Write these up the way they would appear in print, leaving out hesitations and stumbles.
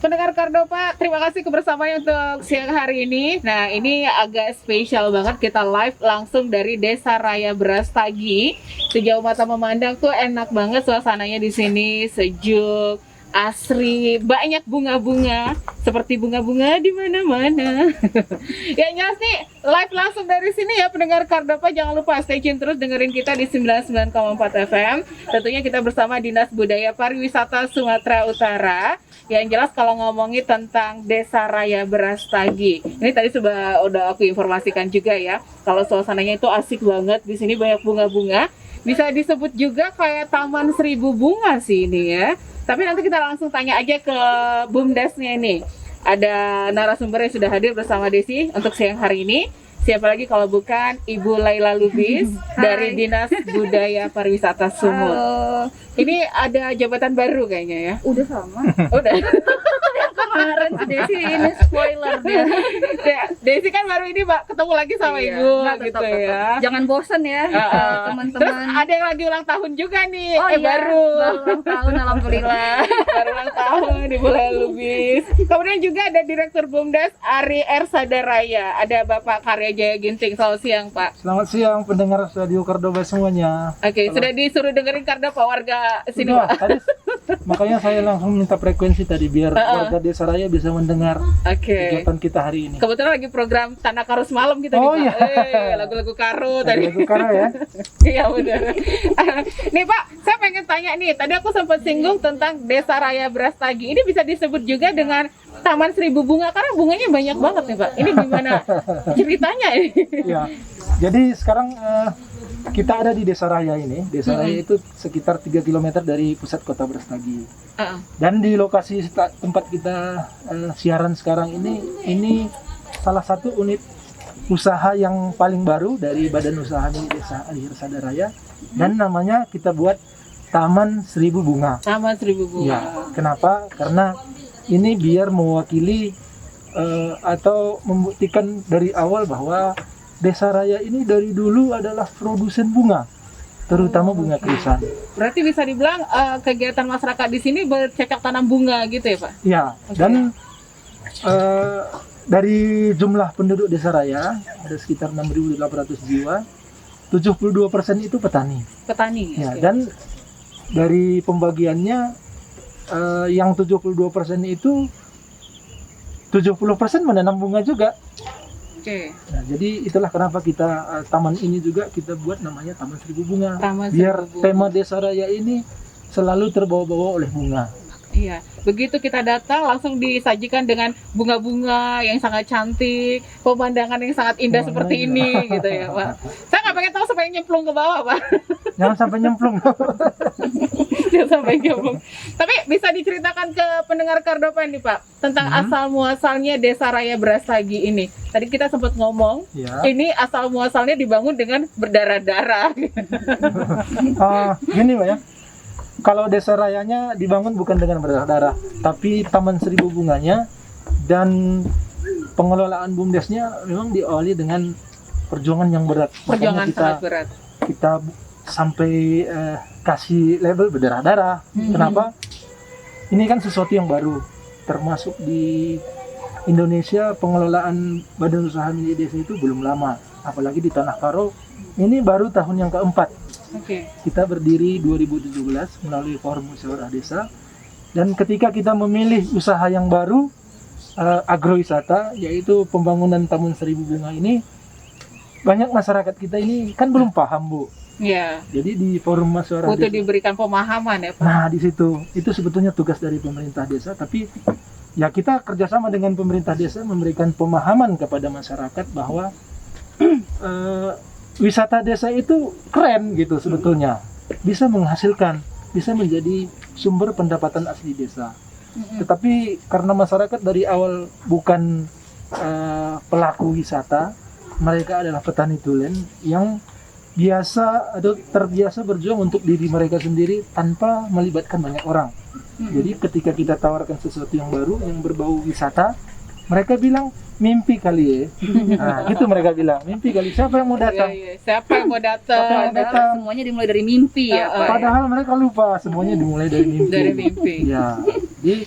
Pendengar Kardopa, terima kasih kebersamaannya untuk siang hari ini. Nah, ini agak spesial banget, kita live langsung dari Desa Raya Brastagi. Sejauh mata memandang tuh enak banget suasananya di sini, sejuk, asri, banyak bunga-bunga, seperti bunga-bunga di mana-mana. Ya jelas nih, live langsung dari sini ya pendengar Kardopa, jangan lupa stay tune terus dengerin kita di 99,4 FM. Tentunya kita bersama Dinas Budaya Pariwisata Sumatera Utara. Yang jelas kalau ngomongin tentang Desa Raya Brastagi, ini tadi udah aku informasikan juga ya, kalau suasananya itu asik banget, di sini banyak bunga-bunga, bisa disebut juga kayak Taman Seribu Bunga sih ini ya. Tapi nanti kita langsung tanya aja ke BUMDesnya ini. Ada narasumber yang sudah hadir bersama Desi untuk siang hari ini. Siapa lagi kalau bukan Ibu Laila Lubis dari Dinas Budaya Pariwisata Sumut. Halo. Ini ada jabatan baru kayaknya ya? Udah sama. Udah. Kemarin si Desi ini spoiler dia. Ya, Desi kan baru ini Mbak ketemu lagi sama Iya. Ibu Nggak, gitu tetap. ya. Jangan bosen ya Terus teman-teman. ada yang lagi ulang tahun juga nih. Oh iya, baru ulang tahun alhamdulillah. baru ulang tahun Ibu Laila Lubis. Kemudian juga ada Direktur BUMDes Ari Ersadaraya. Ada Bapak Karya Jaya Ginting. Selamat siang Pak. Selamat siang pendengar Radio Kardoba semuanya. Oke, sudah disuruh dengerin Kardopa warga sini Sudah, Pak. tadi, makanya saya langsung minta frekuensi tadi biar warga Desa Raya bisa mendengar Oke. kegiatan kita hari ini. Kebetulan lagi program Tanah Karo semalam kita Oh, nih Pak. iya. Lagu-lagu karo tadi. Lagu Karo ya. Iya benar. Nih Pak, saya pengen tanya nih. Tadi aku sempat singgung tentang Desa Raya Brastagi. Ini bisa disebut juga dengan Taman Seribu Bunga karena bunganya banyak banget nih Pak. Ini gimana ceritanya ini? Ya. Jadi sekarang kita ada di Desa Raya ini. Desa Raya itu sekitar 3 km dari pusat kota Brastagi. Dan di lokasi tempat kita siaran sekarang ini salah satu unit usaha yang paling baru dari Badan Usaha Milik Desa Ari Ersadaraya dan namanya kita buat Taman Seribu Bunga. Taman Seribu Bunga. Ya, kenapa? Karena ini biar mewakili atau membuktikan dari awal bahwa Desa Raya ini dari dulu adalah produsen bunga, terutama bunga krisan. Berarti bisa dibilang kegiatan masyarakat di sini bercocok tanam bunga gitu ya Pak? Ya, dan dari jumlah penduduk Desa Raya ada sekitar 6.800 jiwa, 72% itu petani. Petani. Ya, oke. dan dari pembagiannya yang 72% itu 70% menanam bunga juga. Oke. Nah, jadi itulah kenapa kita taman ini juga kita buat namanya Taman Seribu Bunga. Taman Biar Seribu Bunga. tema Desa Raya ini selalu terbawa-bawa oleh bunga. Iya, begitu kita datang langsung disajikan dengan bunga-bunga yang sangat cantik, pemandangan yang sangat indah seperti ini gitu ya Pak. Saya nggak pengen tahu sampai nyemplung ke bawah Pak. Jangan sampai nyemplung. Jangan sampai nyemplung. Tapi bisa diceritakan ke pendengar Kardopa nih Pak tentang asal muasalnya Desa Raya Brastagi ini. Tadi kita sempat ngomong, Ya. ini asal muasalnya dibangun dengan berdarah-darah. Gini Pak ya. Kalau Desa Rayanya dibangun bukan dengan berdarah-darah, tapi Taman Seribu Bunganya dan pengelolaan BUMDesnya memang diawali dengan perjuangan yang berat. Perjuangan Makanya kita sangat berat. kita sampai kasih label berdarah-darah. Kenapa? Ini kan sesuatu yang baru, termasuk di Indonesia pengelolaan Badan Usaha Milik Desa itu belum lama, apalagi di Tanah Karo. Ini baru tahun yang keempat. Oke. Kita berdiri 2017 melalui Forum Musyawarah Desa, dan ketika kita memilih usaha yang baru agrowisata, yaitu pembangunan Taman Seribu Bunga ini, banyak masyarakat kita ini kan belum paham Bu. Iya. Jadi di Forum Musyawarah Butuh Desa, diberikan pemahaman ya Pak. nah di situ itu sebetulnya tugas dari pemerintah desa, tapi ya kita kerjasama dengan pemerintah desa memberikan pemahaman kepada masyarakat bahwa wisata desa itu keren gitu sebetulnya, bisa menghasilkan, bisa menjadi sumber pendapatan asli desa. Tetapi karena masyarakat dari awal bukan pelaku wisata, mereka adalah petani tulen yang biasa atau terbiasa berjuang untuk diri mereka sendiri tanpa melibatkan banyak orang. Jadi ketika kita tawarkan sesuatu yang baru yang berbau wisata, mereka bilang mimpi kali ya. Nah, gitu mereka bilang, mimpi kali. Siapa yang mau datang? Iya. Siapa yang mau datang? Siapa yang mau datang? Semuanya dimulai dari mimpi ya Pak. Padahal mereka lupa semuanya dimulai dari mimpi. Dari mimpi. Ya. Jadi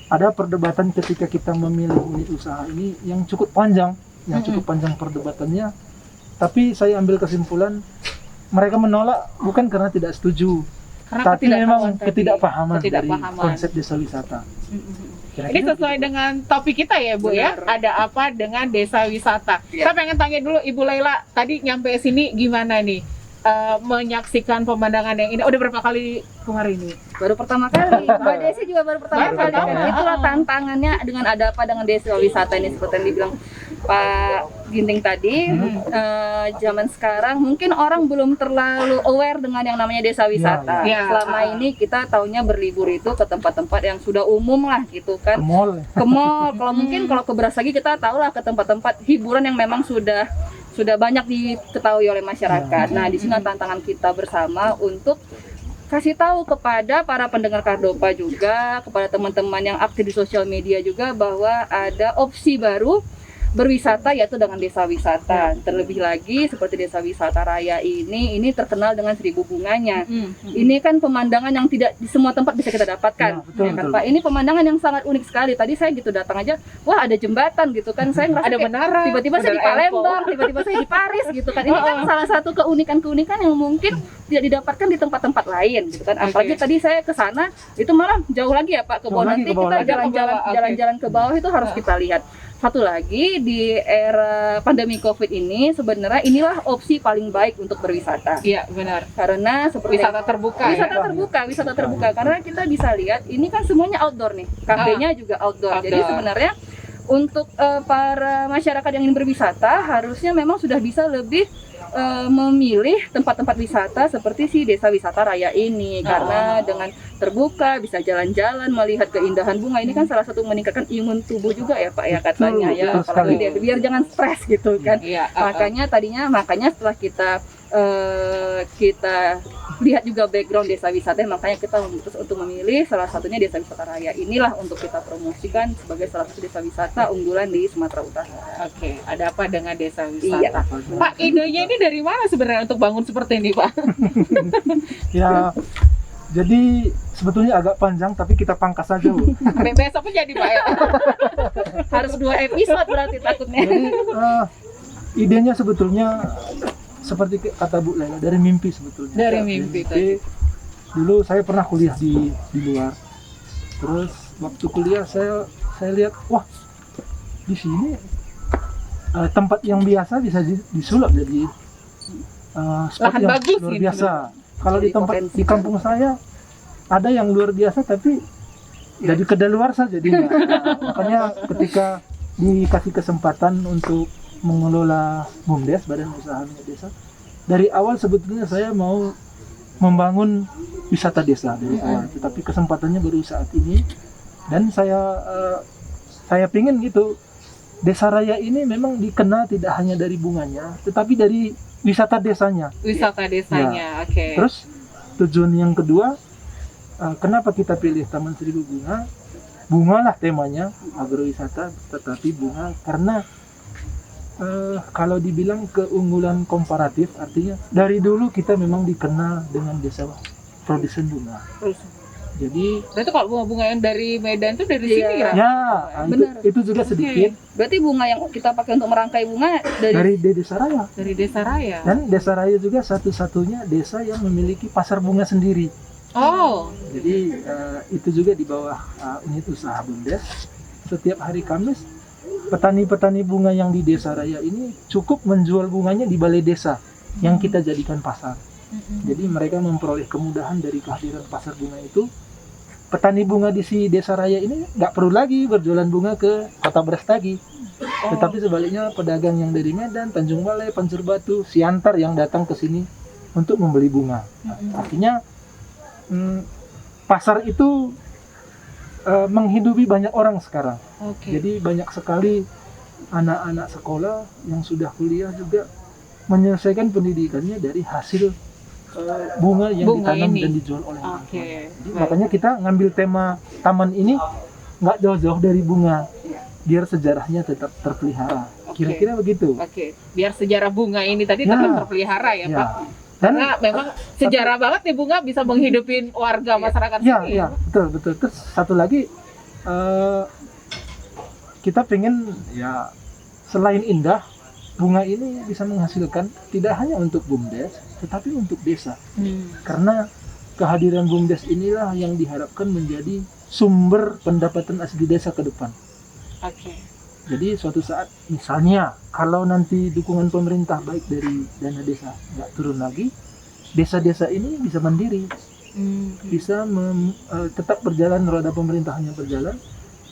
ada perdebatan ketika kita memilih unit usaha ini yang cukup panjang, perdebatannya. Tapi saya ambil kesimpulan mereka menolak bukan karena tidak setuju, Karena tapi memang ketidakpahaman tadi. ketidakpahaman dari konsep desa wisata. Ini sesuai dengan topik kita ya Bu ya. Benar. Ada apa dengan desa wisata? Saya pengen tanya dulu Ibu Laila, tadi nyampe sini gimana nih? Menyaksikan pemandangan yang ini udah berapa kali kemarin ini? Baru pertama kali. Mbak Desi juga baru pertama Baru kali kan. pertama. Itulah tantangannya dengan ada apa dengan desa wisata ini, seperti yang dibilang Pak Ginting tadi. Zaman sekarang mungkin orang belum terlalu aware dengan yang namanya desa wisata. Ya. Selama ini kita taunya berlibur itu ke tempat-tempat yang sudah umum lah gitu Ke kan. mall. Ke mall. Kalau mungkin kalau ke Brastagi kita tahu lah ke tempat-tempat hiburan yang memang sudah banyak diketahui oleh masyarakat. Nah, di sini tantangan kita bersama untuk kasih tahu kepada para pendengar Kardopa juga, kepada teman-teman yang aktif di sosial media juga bahwa ada opsi baru berwisata, yaitu dengan desa wisata. Terlebih lagi seperti desa wisata Raya ini terkenal dengan 1000 bunganya. Ini kan pemandangan yang tidak di semua tempat bisa kita dapatkan. Ya, betul, Ya kan, betul. Pak? Ini pemandangan yang sangat unik sekali. Tadi saya gitu datang aja, wah ada jembatan gitu kan. Saya ngerasa Ada kayak menara. tiba-tiba saya di Menara Eiffel. Palembang, tiba-tiba saya di Paris gitu kan. Ini kan salah satu keunikan-keunikan yang mungkin tidak didapatkan di tempat-tempat lain gitu kan. Apalagi Oke. tadi saya ke sana itu malah jauh lagi ya Pak, ke Jauh bawah. lagi Nanti ke bawah kita lagi. jalan-jalan Oke. jalan-jalan ke bawah itu harus kita lihat. Satu lagi, di era pandemi Covid ini sebenarnya inilah opsi paling baik untuk berwisata. Iya, benar. Karena seperti Wisata terbuka ya. wisata terbuka karena kita bisa lihat ini kan semuanya outdoor nih, kafenya juga outdoor. Jadi Outdoor. sebenarnya untuk para masyarakat yang ingin berwisata harusnya memang sudah bisa lebih memilih tempat-tempat wisata seperti si desa wisata Raya ini, karena dengan terbuka bisa jalan-jalan melihat keindahan bunga. Ini kan salah satu meningkatkan imun tubuh juga ya Pak ya katanya ya, betul apalagi sekali. biar jangan stres gitu kan. Iya. Makanya setelah kita lihat juga background desa wisata, makanya kita memutus untuk memilih salah satunya desa wisata Raya inilah untuk kita promosikan sebagai salah satu desa wisata unggulan di Sumatera Utara. Oke, ada apa dengan desa wisata? Iya. Pak, idenya ini dari mana sebenarnya untuk bangun seperti ini, Pak? Ya, jadi sebetulnya agak panjang tapi kita pangkas saja, Bu. Besok pun jadi, Pak ya. Harus 2 episode berarti takutnya. Jadi idenya sebetulnya seperti kata Bu Laila, dari mimpi sebetulnya. Dari mimpi tadi. Dulu saya pernah kuliah di luar. Terus waktu kuliah saya lihat, wah di sini tempat yang biasa bisa disulap jadi spot Lahan yang bagus luar gitu. biasa. Kalau di tempat Potensi. di kampung saya ada yang luar biasa tapi jadi kedaluarsa jadinya. Nah, makanya ketika dikasih kesempatan untuk mengelola BUMDes, Badan Usaha Minyak Desa, dari awal sebetulnya saya mau membangun wisata desa dari awal, tetapi kesempatannya baru saat ini. Dan saya pingin gitu, Desa Raya ini memang dikenal tidak hanya dari bunganya, tetapi dari wisata desanya. Wisata desanya, oke. Terus tujuan yang kedua, kenapa kita pilih Taman Seribu Bunga? Bunga lah temanya, agrowisata, tetapi bunga karena kalau dibilang keunggulan komparatif, artinya dari dulu kita memang dikenal dengan desa produsen bunga. Jadi Berarti kalau bunga-bunga yang dari Medan itu dari Iya. sini ya? ya Benar. itu juga sedikit Berarti bunga yang kita pakai untuk merangkai bunga dari Desa Raya. Dari Desa Raya. Dan Desa Raya juga satu-satunya desa yang memiliki pasar bunga sendiri. Oh, Jadi itu juga di bawah unit usaha BUMDes. Setiap hari Kamis petani-petani bunga yang di Desa Raya ini cukup menjual bunganya di balai desa yang kita jadikan pasar. Jadi mereka memperoleh kemudahan dari kehadiran pasar bunga itu. Petani bunga di si Desa Raya ini nggak perlu lagi berjualan bunga ke Kota Brastagi. Tetapi sebaliknya pedagang yang dari Medan, Tanjung Balai, Pancur Batu, Siantar yang datang ke sini untuk membeli bunga. Artinya pasar itu menghidupi banyak orang sekarang. oke. Jadi banyak sekali anak-anak sekolah yang sudah kuliah juga menyelesaikan pendidikannya dari hasil bunga yang Bunga ditanam ini. dan dijual oleh orang Oke. tua. Jadi makanya kita ngambil tema taman ini nggak jauh-jauh dari bunga, biar sejarahnya tetap terpelihara. Oke. Kira-kira begitu. Oke, biar sejarah bunga ini tadi Ya. tetap terpelihara ya, Ya. Pak. Dan Karena memang sejarah banget nih bunga bisa menghidupin warga masyarakat ya, sini. ya, betul. Terus satu lagi, eh, kita pengen ya selain indah, bunga ini bisa menghasilkan tidak hanya untuk BUMDes tetapi untuk desa. Karena kehadiran BUMDes inilah yang diharapkan menjadi sumber pendapatan asli desa ke depan. Oke. Jadi suatu saat misalnya kalau nanti dukungan pemerintah baik dari dana desa nggak turun lagi, desa-desa ini bisa mandiri, bisa tetap berjalan, roda pemerintahnya berjalan,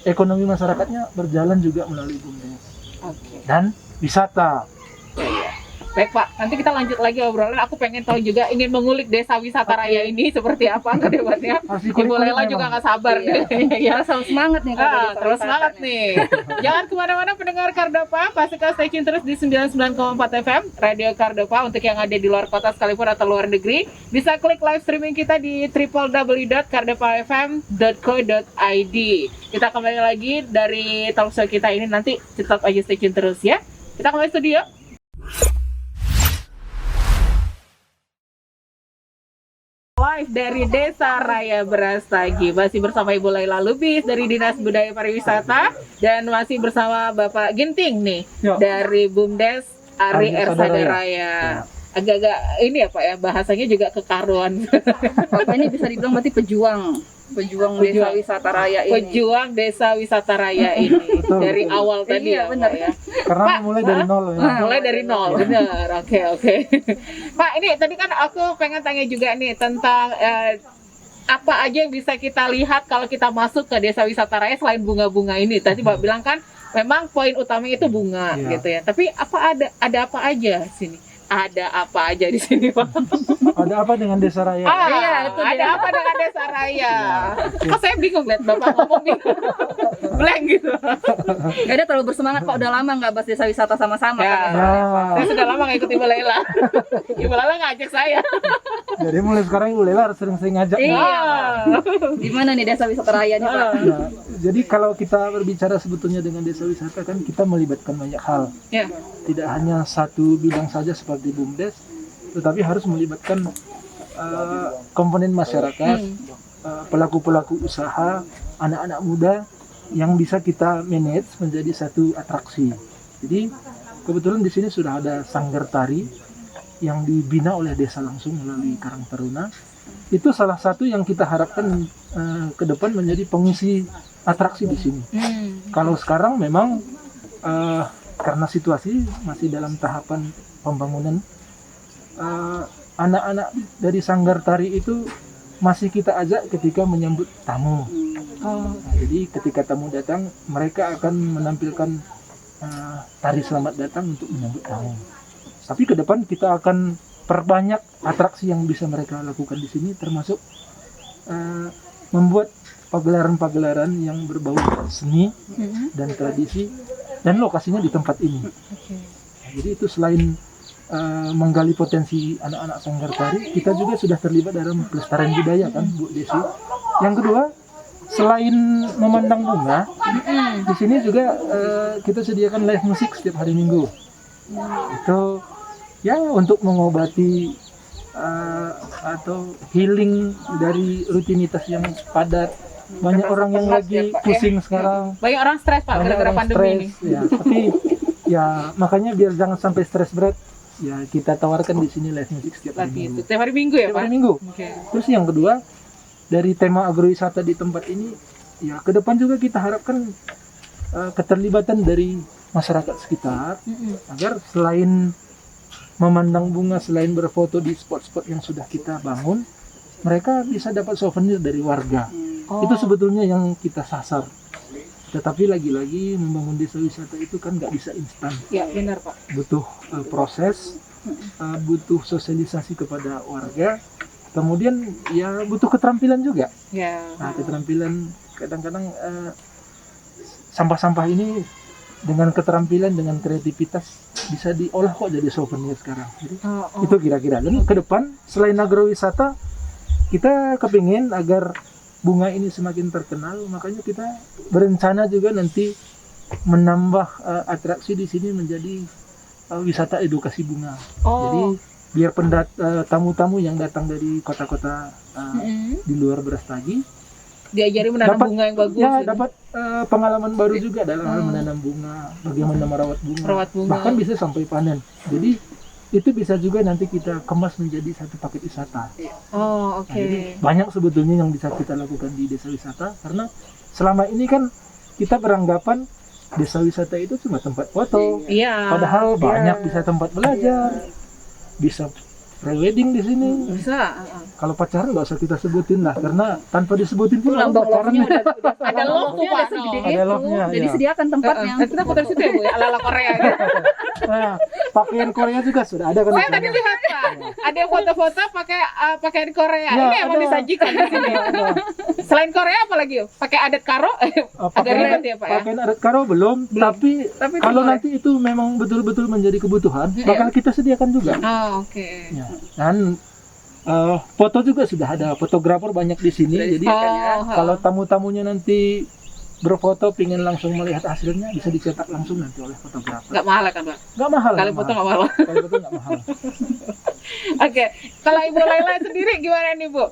ekonomi masyarakatnya berjalan juga melalui BUMDes. Oke. Dan wisata. Baik Pak, nanti kita lanjut lagi obrolan. Aku pengen tahu juga, ingin mengulik desa wisata raya ini seperti apa ke depannya. Ibu Lela juga nggak sabar Iya. deh. Ya. Selalu semangat nih kalau desa Terus wisata semangat nih. Jangan kemana-mana pendengar Kardapa, pastikan stay tune terus di 99,4 FM Radio Kardapa. Untuk yang ada di luar kota sekalipun atau luar negeri, bisa klik live streaming kita di www.kardapafm.co.id. Kita kembali lagi dari talkshow kita ini, nanti tetap aja stay tune terus ya. Kita kembali studio. Live dari Desa Raya Brastagi, masih bersama Ibu Laila Lubis dari Dinas Budaya Pariwisata dan masih bersama Bapak Ginting nih Ya. dari BUMDes Ari Ersada Raya. Raya. Agak-agak ini ya Pak ya, bahasanya juga kekaruan. Bapak ini bisa dibilang berarti pejuang desa wisata raya ini. Pejuang Desa Wisata Raya ini Betul, dari betul. awal tadi Iya, ya benar. Pak ya. Karena Pak, mulai dari nol ya. Mulai dari nol, bener. Oke. Pak, ini tadi kan aku pengen tanya juga nih tentang apa aja yang bisa kita lihat kalau kita masuk ke desa wisata raya selain bunga-bunga ini. Tadi Pak bilang kan memang poin utamanya itu bunga Iya. gitu ya. Tapi ada apa aja sini? Ada apa aja di sini, Pak? Ada apa dengan desa raya? Iya, itu ada dia. apa dengan desa raya? oke. Kok saya bingung lihat Bapak ngomong bingung. Blank gitu. Gak ada terlalu bersemangat Pak, udah lama nggak bahas desa wisata sama-sama Ya. kan. Nah, Saya sudah lama nggak ikut Ibu Laila. Ibu Laila ngajak saya. jadi mulai sekarang Ibu Lela harus sering-sering ngajak. Iya. Ah. Gimana nih desa wisata raya nih Pak? Nah, jadi kalau kita berbicara sebetulnya dengan desa wisata kan kita melibatkan banyak hal. Ya. Tidak hanya satu bidang saja seperti BUMDes, tetapi harus melibatkan komponen masyarakat, pelaku-pelaku usaha, anak-anak muda yang bisa kita manage menjadi satu atraksi. Jadi kebetulan di sini sudah ada sanggar tari yang dibina oleh desa langsung melalui Karang Taruna. Itu salah satu yang kita harapkan ke depan menjadi pengisi atraksi di sini. Kalau sekarang memang karena situasi masih dalam tahapan pembangunan, anak-anak dari sanggar tari itu masih kita ajak ketika menyambut tamu. Nah, jadi ketika tamu datang, mereka akan menampilkan tari selamat datang untuk menyambut tamu. Tapi ke depan kita akan perbanyak atraksi yang bisa mereka lakukan di sini, termasuk membuat pagelaran-pagelaran yang berbau seni dan tradisi, dan lokasinya di tempat ini. Nah, jadi itu selain menggali potensi anak-anak sanggar tari, kita juga sudah terlibat dalam pelestarian budaya kan, Bu Desi. Yang kedua, selain memandang bunga, di sini juga kita sediakan live musik setiap hari Minggu. Itu ya untuk mengobati atau healing dari rutinitas yang padat. Banyak orang yang lagi pusing sekarang. Banyak orang stres Pak Banyak gara-gara orang pandemi ini. stres, ya. Tapi ya makanya biar jangan sampai stres berat, ya kita tawarkan di sini live music setiap hari Lagi itu Minggu. tiap hari Minggu ya Setiap Pak? hari Minggu. Oke. Terus yang kedua, dari tema agrowisata di tempat ini, ya ke depan juga kita harapkan keterlibatan dari masyarakat sekitar, agar selain memandang bunga, selain berfoto di spot-spot yang sudah kita bangun, mereka bisa dapat souvenir dari warga. Itu sebetulnya yang kita sasar. Tetapi lagi-lagi membangun desa wisata itu kan nggak bisa instan. Ya benar Pak. Butuh proses, butuh sosialisasi kepada warga, kemudian ya butuh keterampilan juga. Ya. Nah, keterampilan kadang-kadang sampah-sampah ini dengan keterampilan, dengan kreativitas bisa diolah kok jadi souvenir sekarang. Jadi, itu kira-kira. Dan ke depan selain agrowisata, kita kepingin agar bunga ini semakin terkenal, makanya kita berencana juga nanti menambah atraksi di sini menjadi wisata edukasi bunga. Jadi biar tamu-tamu yang datang dari kota-kota di luar Brastagi Diajari menanam Dapat- bunga yang bagus. Ya, gitu. dapat pengalaman baru juga dalam hal menanam bunga, bagaimana merawat bunga. Merawat bunga. Bahkan bisa sampai panen. Jadi itu bisa juga nanti kita kemas menjadi satu paket wisata. Oh, oke. Nah, jadi banyak sebetulnya yang bisa kita lakukan di desa wisata karena selama ini kan kita beranggapan desa wisata itu cuma tempat foto. Iya. Padahal banyak bisa tempat belajar, bisa pre-wedding di sini. Bisa. Kalau pacaran nggak usah kita sebutin lah karena tanpa disebutin pun orang Lambang pacaran. love-nya udah Ada love-nya udah no. segede Ada itu. love-nya, Jadi ya. sediakan tempatnya. Nanti kita foto di situ ya Bu, ya? Ala-ala Korea gitu. Nah, pakaian Korea juga sudah ada kan. Saya di sana. tadi lihat Pak, ada yang foto-foto pakai pakaian Korea. Ya, Ini emang ada. disajikan di sini. Ada. Selain Korea apa lagi? Pakai adat karo? Agak ribet ya Pak ya. Pakaian adat karo belum, tapi Tapi itu kalau boleh. nanti itu memang betul-betul menjadi kebutuhan, Iya. bakal kita sediakan juga. Oh, oke. Ya. Dan foto juga sudah ada, fotografer banyak di sini. Sudah Jadi disediakan ya. kalau tamu-tamunya nanti berfoto pengen langsung melihat hasilnya bisa dicetak langsung nanti oleh fotografer. Nggak mahal kan Pak? Nggak mahal. Kali foto nggak mahal. Kali foto nggak mahal. Oke, kalau Ibu Laila sendiri gimana nih Bu?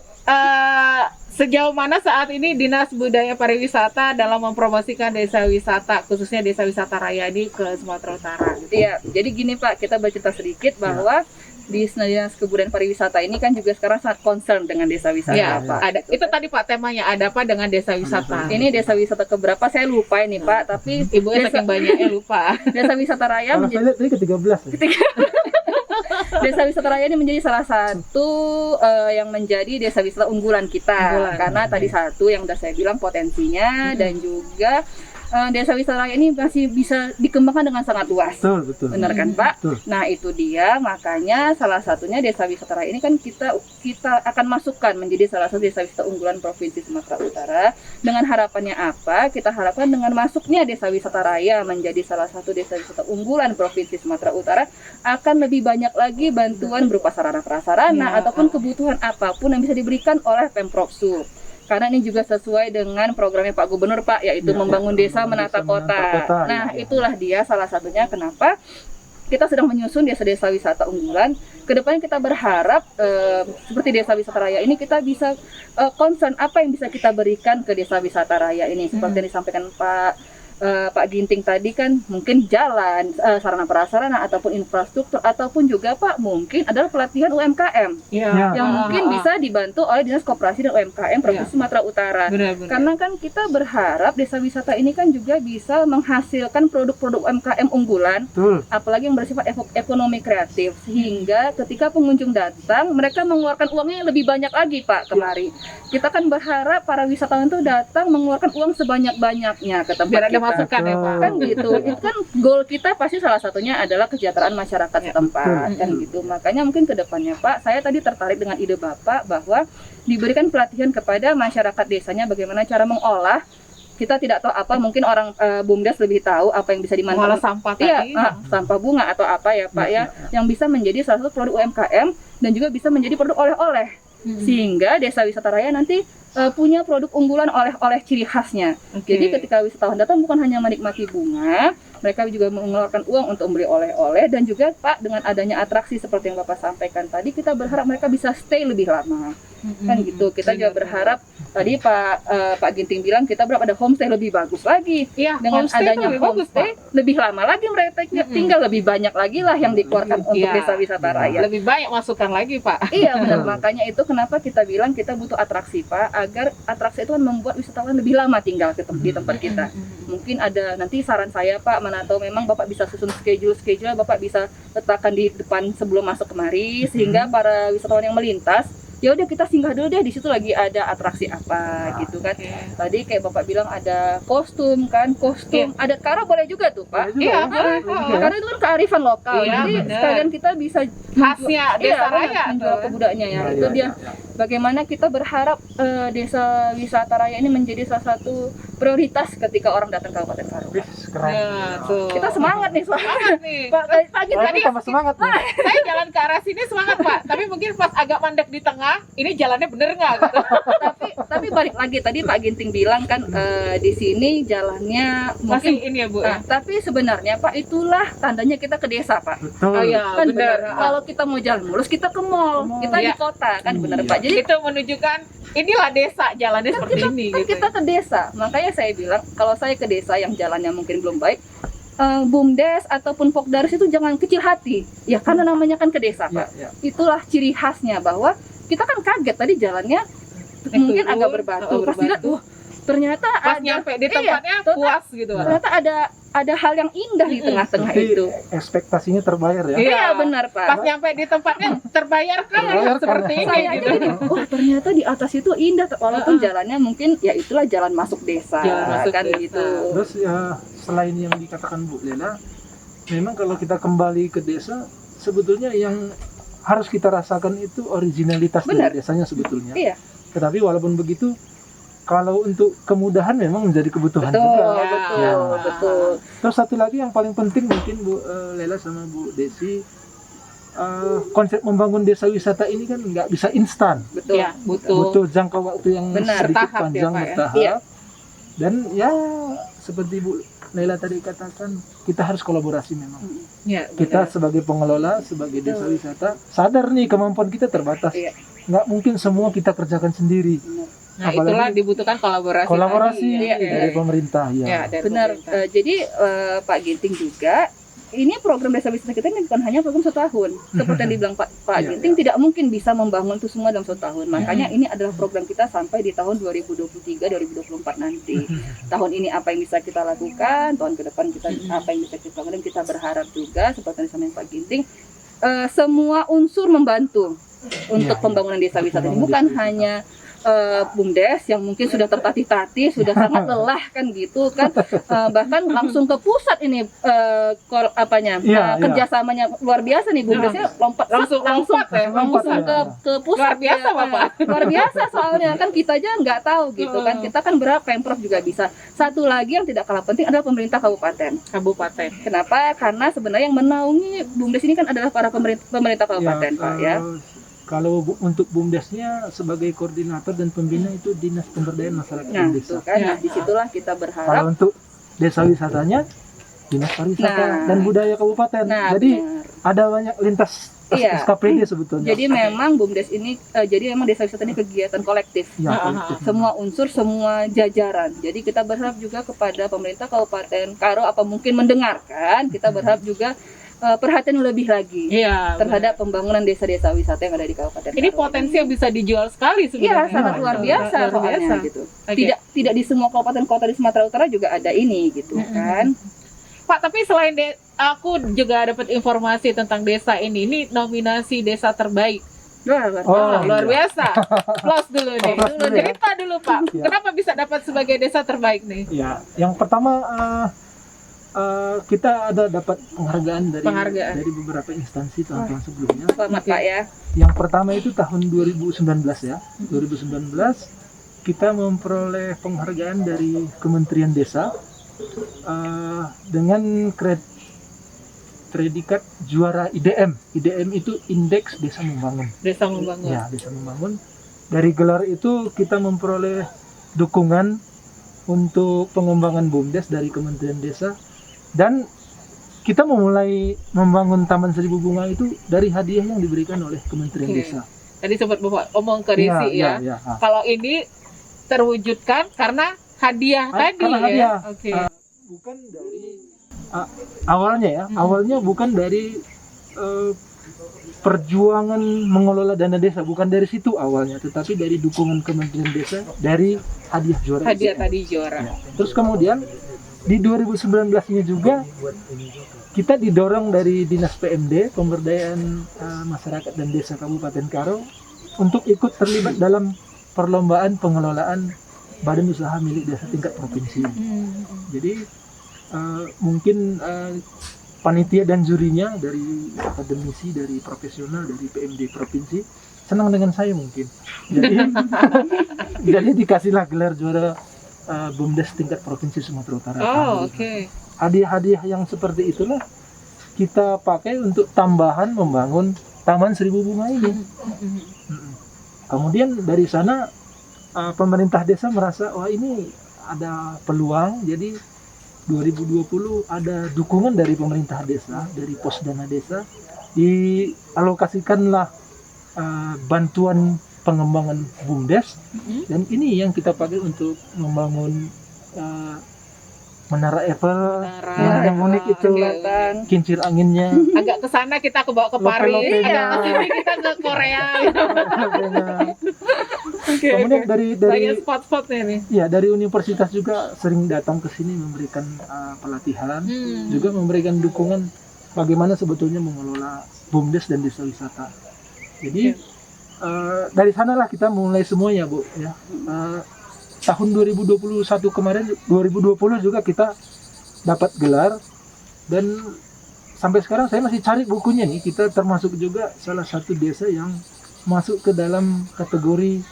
Sejauh mana saat ini Dinas Budaya Pariwisata dalam mempromosikan desa wisata, khususnya desa wisata raya ini ke Sumatera Utara? Iya, jadi gini Pak, kita bercerita sedikit bahwa di Dinas Kebudayaan Pariwisata ini kan juga sekarang sangat concern dengan desa wisata Ya, Pak. ada. Itu tadi Pak temanya, ada apa dengan desa wisata? Ini desa wisata keberapa saya lupa ini Pak, tapi Ibu desa, saking banyaknya lupa. desa wisata raya Kalau saya lihat tadi ke-13 ya. Desa wisata raya ini menjadi salah satu yang menjadi desa wisata unggulan kita. Unggulan. Karena tadi satu yang udah saya bilang potensinya dan juga desa wisata raya ini masih bisa dikembangkan dengan sangat luas. Betul, betul. Benar kan Pak? Betul. Nah itu dia, makanya salah satunya desa wisata raya ini kan kita akan masukkan menjadi salah satu desa wisata unggulan Provinsi Sumatera Utara. Dengan harapannya apa? Kita harapkan dengan masuknya desa wisata raya menjadi salah satu desa wisata unggulan Provinsi Sumatera Utara akan lebih banyak lagi bantuan berupa sarana prasarana Ya. ataupun kebutuhan apapun yang bisa diberikan oleh Pemprov Sub. Karena ini juga sesuai dengan programnya Pak Gubernur Pak, yaitu Ya, membangun ya, desa membangun menata desa, kota. menata kota, Nah, ya. itulah dia salah satunya kenapa kita sedang menyusun desa-desa wisata unggulan. Kedepannya kita berharap seperti desa wisata raya ini kita bisa concern apa yang bisa kita berikan ke desa wisata raya ini. Seperti yang disampaikan Pak Ginting tadi kan mungkin jalan, sarana prasarana ataupun infrastruktur ataupun juga Pak mungkin adalah pelatihan UMKM Ya. yang mungkin bisa dibantu oleh Dinas Koperasi dan UMKM Provinsi Sumatera Utara. Benar-benar. Karena kan kita berharap desa wisata ini kan juga bisa menghasilkan produk-produk UMKM unggulan, Betul. apalagi yang bersifat ekonomi kreatif, sehingga ketika pengunjung datang mereka mengeluarkan uangnya lebih banyak lagi Pak kemari. Kita kan berharap para wisatawan itu datang mengeluarkan uang sebanyak-banyaknya ke tempat Biar ada kita. masukan ya Pak. Kan gitu. Itu kan goal kita pasti salah satunya adalah kesejahteraan masyarakat Ya, setempat betul. kan gitu. Makanya mungkin ke depannya Pak, saya tadi tertarik dengan ide Bapak bahwa diberikan pelatihan kepada masyarakat desanya bagaimana cara mengolah. Kita tidak tahu apa, mungkin orang BUMDes lebih tahu apa yang bisa Mengolah dimanfaatkan. sampah Iya, tadi. sampah bunga atau apa ya Pak ya, yang bisa menjadi salah satu produk UMKM dan juga bisa menjadi produk oleh-oleh. Sehingga desa wisata raya nanti punya produk unggulan oleh-oleh ciri khasnya. Oke. Jadi ketika wisatawan datang bukan hanya menikmati bunga, mereka juga mengeluarkan uang untuk membeli oleh-oleh dan juga Pak dengan adanya atraksi seperti yang Bapak sampaikan tadi, kita berharap mereka bisa stay lebih lama. Kan gitu. Kita juga berharap tadi Pak Ginting bilang kita berharap ada homestay lebih bagus lagi. Iya, Dengan homestay adanya itu lebih bagus, homestay lebih lama lagi mereka tinggal, lebih banyak lagi lah yang dikeluarkan untuk Iya. desa wisata raya. Lebih banyak masukan lagi Pak. Iya benar, makanya itu kenapa kita bilang kita butuh atraksi Pak, agar atraksi itu kan membuat wisatawan lebih lama tinggal di tempat kita. Mungkin ada nanti saran saya Pak, mana tahu memang Bapak bisa susun schedule Bapak bisa letakkan di depan sebelum masuk kemari sehingga para wisatawan yang melintas ya udah kita singgah dulu deh di situ lagi ada atraksi apa gitu kan. Tadi kayak Bapak bilang ada kostum, adat karo boleh juga tuh Pak. Iya, Karena itu kan kearifan lokal. Iya, Jadi benar. sekalian kita bisa Khasnya desa benar, raya menjual tuh. kebudayaannya ya. Itu dia. Bagaimana kita berharap desa wisata raya ini menjadi salah satu prioritas ketika orang datang ke Kabupaten Karo. Wih, keren. Ya, tuh. Kita semangat nih soalnya. Semangat nih. Pak Ginting Tadi tambah semangat nih. Saya jalan ke arah sini semangat Pak, tapi mungkin pas agak mandek di tengah, ini jalannya bener nggak gitu? tapi balik lagi tadi Pak Ginting bilang kan di sini jalannya Masih mungkin ini ya Bu ya? tapi sebenarnya Pak itulah tandanya kita ke desa Pak. Betul. Oh iya, Kan bener. benar. Kalau kita mau jalan mulus kita ke mall, kita di Iya. kota kan benar Iya. Pak. Jadi Itu menunjukkan inilah desa, jalannya seperti ini kan gitu. kita ke desa. Makanya saya bilang kalau saya ke desa yang jalannya mungkin belum baik, BUMDes ataupun Pokdaris itu jangan kecil hati. Ya karena namanya kan ke desa Ya, Pak. ya. Itulah ciri khasnya bahwa kita kan kaget tadi jalannya mungkin turun, agak berbatu. Pas dilihat, berbatu. wah ternyata Pas ada nyampe di iya, tempatnya puas gitu Pak. ternyata ada hal yang indah di tengah-tengah Berarti itu. ekspektasinya terbayar ya. Iya. Iya benar Pak. Pas nyampe di tempatnya terbayarkan Terbayarkan. seperti ini Saya aja gitu. jadi, wah ternyata di atas itu indah walaupun jalannya mungkin ya itulah jalan masuk desa Jalan masuk kan desa. gitu. Terus ya selain yang dikatakan Bu Lela, memang kalau kita kembali ke desa, sebetulnya yang harus kita rasakan itu originalitas Benar. dari desanya sebetulnya. Iya. Tetapi walaupun begitu, kalau untuk kemudahan memang menjadi kebutuhan Betul, juga. betul, Ya. betul. Terus satu lagi yang paling penting mungkin Bu Lela sama Bu Desi, konsep membangun desa wisata ini kan nggak bisa instan. Betul. Ya, butuh. Butuh jangka waktu yang Benar. sedikit Bertahap ya, panjang, Pak, ya. bertahap. Iya. Dan ya seperti Bu Lela tadi katakan, kita harus kolaborasi memang. Ya, Kita benar. sebagai pengelola, sebagai desa wisata, sadar nih kemampuan kita terbatas. Iya. Nggak mungkin semua kita kerjakan sendiri. Nah, apalagi itulah dibutuhkan kolaborasi. Kolaborasi tadi, ya. dari pemerintah ya. Ya, dari Benar. pemerintah. Jadi Pak Ginting juga ini program desa wisata kita ini bukan hanya program 1 tahun. Seperti yang dibilang Pak Iya, Ginting tidak mungkin bisa membangun itu semua dalam 1 tahun. Makanya ini adalah program kita sampai di tahun 2023 2024 nanti. Tahun ini apa yang bisa kita lakukan, tahun ke depan kita apa yang bisa kita lakukan, dan kita berharap juga seperti yang disampaikan Pak Ginting semua unsur membantu untuk Iya, pembangunan desa wisata ini, Pembangunan bukan desa wisata. hanya BUMDes yang mungkin sudah tertatih-tatih, sudah sangat lelah kan gitu kan, bahkan langsung ke pusat ini Iya, kerjasamanya luar biasa nih BUMDesnya lompat Langsung lompat ya, langsung ke pusat Luar biasa, ya, Bapak. luar biasa soalnya kan kita aja nggak tahu gitu kan, kita kan berapa Pemprov juga bisa. Satu lagi yang tidak kalah penting adalah pemerintah kabupaten. Kabupaten. Kenapa? Karena sebenarnya yang menaungi BUMDes ini kan adalah para pemerintah kabupaten Pak ya. Kalau untuk BUMDesnya sebagai koordinator dan pembina itu Dinas Pemberdayaan Masyarakat Nah, dan itu Desa. kan, Ya. nah disitulah kita Kalau berharap. untuk desa wisatanya Dinas Pariwisata Nah. dan Budaya Kabupaten. Nah, Jadi benar. ada banyak lintas Iya. SKPD sebetulnya. Jadi memang BUMDes ini, jadi memang desa wisata ini kegiatan kolektif. Ya, Ah, kolektif. Semua unsur, semua jajaran. Jadi kita berharap juga kepada pemerintah Kabupaten Karo apa mungkin mendengarkan, kita berharap juga perhatian lebih lagi Iya. terhadap pembangunan desa-desa wisata yang ada di Kabupaten Ini Karo. potensi yang bisa dijual sekali Iya, sebenarnya. sangat luar biasa Luar soalnya biasa. gitu. Oke. Tidak di semua kabupaten kota di Sumatera Utara juga ada ini gitu kan. Pak, tapi selain aku juga dapat informasi tentang desa ini nominasi desa terbaik. Oh, Luar iya. biasa. Plus dulu nih. plus dulu ya. Cerita dulu Pak. Iya. Kenapa bisa dapat sebagai desa terbaik nih? Ya, yang pertama kita ada dapat penghargaan dari beberapa instansi tahun-tahun sebelumnya. Selamat Pak ya. Yang pertama itu tahun 2019 ya. 2019 kita memperoleh penghargaan dari Kementerian Desa dengan predikat juara IDM. IDM itu Indeks Desa Membangun. Desa membangun. Ya, Desa Membangun. Dari gelar itu kita memperoleh dukungan untuk pengembangan BUMDes dari Kementerian Desa, dan kita memulai membangun Taman Seribu Bunga itu dari hadiah yang diberikan oleh Kementerian Oke. Desa. Tadi sempat Bapak omong ke Risi ya. Iya. Kalau ini terwujudkan karena hadiah tadi Karena ya. hadiah. Oke. Bukan dari awalnya ya, awalnya bukan dari perjuangan mengelola dana desa, bukan dari situ awalnya, tetapi dari dukungan Kementerian Desa, dari hadiah juara. Hadiah IDM. tadi juara. Ya. Terus kemudian di 2019-nya juga kita didorong dari Dinas PMD, Pemberdayaan Masyarakat dan Desa Kabupaten Karo, untuk ikut terlibat dalam perlombaan pengelolaan badan usaha milik desa tingkat provinsi. Jadi mungkin panitia dan jurinya dari akademisi, dari profesional, dari PMD provinsi senang dengan saya mungkin. Jadi jadi dikasihlah gelar juara BUMDes tingkat provinsi Sumatera Utara. Oh, oke. Hadiah-hadiah yang seperti itulah kita pakai untuk tambahan membangun Taman Seribu Bunga ini. Mm-mm. Kemudian dari sana pemerintah desa merasa wah ini ada peluang, jadi 2020 ada dukungan dari pemerintah desa, dari pos dana desa, dialokasikanlah bantuan pengembangan BUMDes, dan ini yang kita pakai untuk membangun Menara Eiffel yang unik itu, kelihatan. kincir anginnya. Agak ke sana kita ke bawa ke Paris, Lope-lopenya. sini kita ke Korea. Oke, Kemudian oke. dari Banyak spot-spotnya nih. ya dari universitas juga sering datang ke sini memberikan pelatihan, juga memberikan dukungan bagaimana sebetulnya mengelola BUMDes dan desa wisata. Jadi dari sanalah kita mulai semuanya, Bu, ya. Tahun 2021 kemarin, 2020 juga kita dapat gelar, dan sampai sekarang saya masih cari bukunya nih. Kita termasuk juga salah satu desa yang masuk ke dalam kategori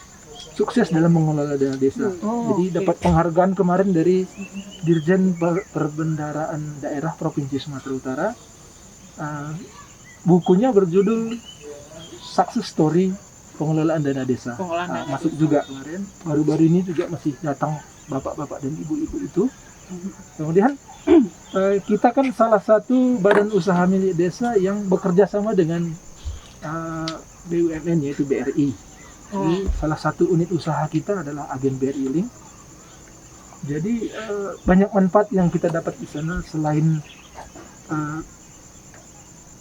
sukses dalam mengelola dana desa. Oh, Jadi oke. dapat penghargaan kemarin dari Dirjen Perbendaharaan Daerah Provinsi Sumatera Utara. Bukunya berjudul Success Story Pengelolaan Dana Desa. Pengelolaan dana Masuk juga kemarin. Baru-baru ini juga masih datang bapak-bapak dan ibu-ibu itu. Kemudian kita kan salah satu badan usaha milik desa yang bekerja sama dengan BUMN, yaitu BRI. Jadi salah satu unit usaha kita adalah agen BRI Link. Jadi banyak manfaat yang kita dapat di sana selain